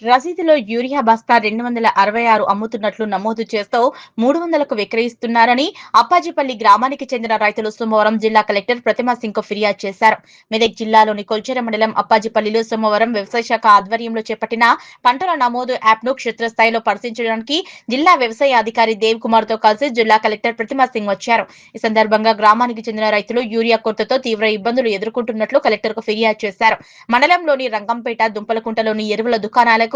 రసీదులో urea బస్తా 266 అమ్ముతున్నట్లు నమోదు చేస్తూ 300కు విక్రయిస్తున్నారని అప్పాజిపల్లి గ్రామానికి చెందిన రైతులు సోమవారం జిల్లా కలెక్టర్ ప్రతిమా సింగ్కు ఫిర్యాదు చేశారు. మెదక్ జిల్లాలోని కొల్చెర మండలం అప్పాజిపల్లిలో సోమవారం వ్యవసాయ శాఖ ఆధ్వర్యంలో చేపట్టిన పంటల నమోదు యాప్ను క్షేత్రస్థాయిలో పరిశీలించడానికి జిల్లా వ్యవసాయ అధికారి దేవ్ కుమార్ తో కలిసి జిల్లా కలెక్టర్ ప్రతిమా సింగ్ వచ్చారు. ఈ సందర్భంగా గ్రామానికి చెందిన రైతులు యూరియా కొరతతో తీవ్ర ఇబ్బందులు ఎదుర్కొంటున్నట్లు కలెక్టర్కు ఫిర్యాదు చేశారు. మండలంలోని రంగంపేట, దుంపలకుంటలోని ఎరువుల దుకాణాలకు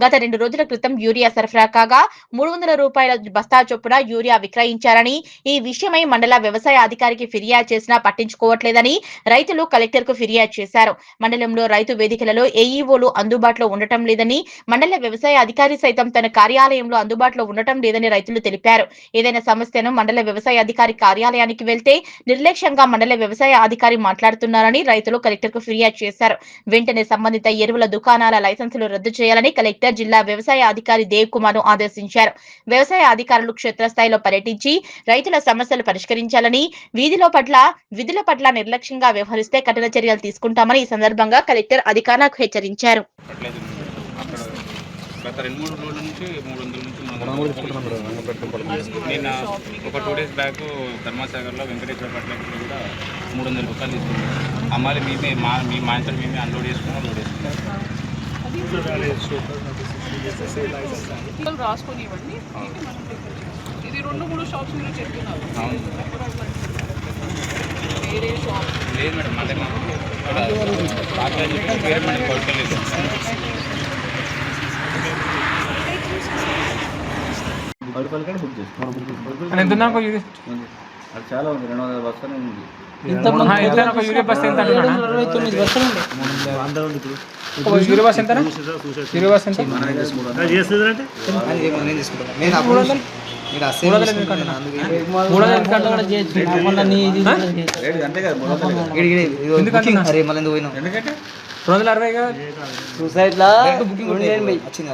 గత 2 రోజుల క్రితం యూరియా సరఫరా కాగా ₹300 బస్తా చొప్పున యూరియా విక్రయించారని, ఈ విషయమై మండల వ్యవసాయ అధికారికి ఫిర్యాదు చేసినా పట్టించుకోవట్లేదని రైతులు కలెక్టర్కు ఫిర్యాదు చేశారు. మండలంలో రైతు వేదికలలో ఏఈఓలు అందుబాటులో ఉండటం లేదని, మండల వ్యవసాయ అధికారి సైతం తన కార్యాలయంలో అందుబాటులో ఉండటం లేదని రైతులు తెలిపారు. ఏదైనా సమస్యను మండల వ్యవసాయ అధికారి కార్యాలయానికి వెళ్తే నిర్లక్ష్యంగా మండల వ్యవసాయ అధికారి మాట్లాడుతున్నారని రైతులు కలెక్టర్కు ఫిర్యాదు చేశారు. వెంటనే సంబంధిత ఎరువుల దుకాణాల లైసెన్సులు రద్దు చేయాలని కలెక్టర్ జిల్లా వ్యవసాయ అధికారి దేవ్ కుమార్ ను ఆదేశించారు. వ్యవసాయ అధికారులు క్షేత్రస్థాయిలో పర్యటించి రైతుల సమస్యలు పరిష్కరించాలని, విధుల పట్ల నిర్లక్ష్యంగా వ్యవహరిస్తే కఠిన చర్యలు తీసుకుంటామని ఈ సందర్భంగా కలెక్టర్ అధికారులకు హెచ్చరించారు. గత 2-3 రోజుల నుంచి 300 నిన్న ఒక 2 డేస్ బ్యాక్ ధర్మసాగర్లో వెంకటేశ్వర పట్లకి కూడా ₹300 తీసుకున్నాం. అమ్మాలి మేమే మా ఇంట్లో మేమే అన్లోడ్ చేసుకున్నాం, లోడ్ చేసుకున్నాం. రాసుకొని ఇవ్వండి. ఇది 2-3 షాప్స్ మీరు చెప్తున్నారు. వేరే షాప్ లేదు మేడం, అంటే వేరే మేడం కొట్టుకోలేదు. బుక్ చేసుకోండి. అది చాలా ఉంది, 200 బస్తాలు ఉంది. యూరియా బస్ ఎంత? 29 బస్సులు ఉంది. యూరియా బస్ ఎంత? యూరియా బస్ ఎంత? ఎందుకంటే 260 సూసైడ్ లా బుకింగ్ వచ్చింది.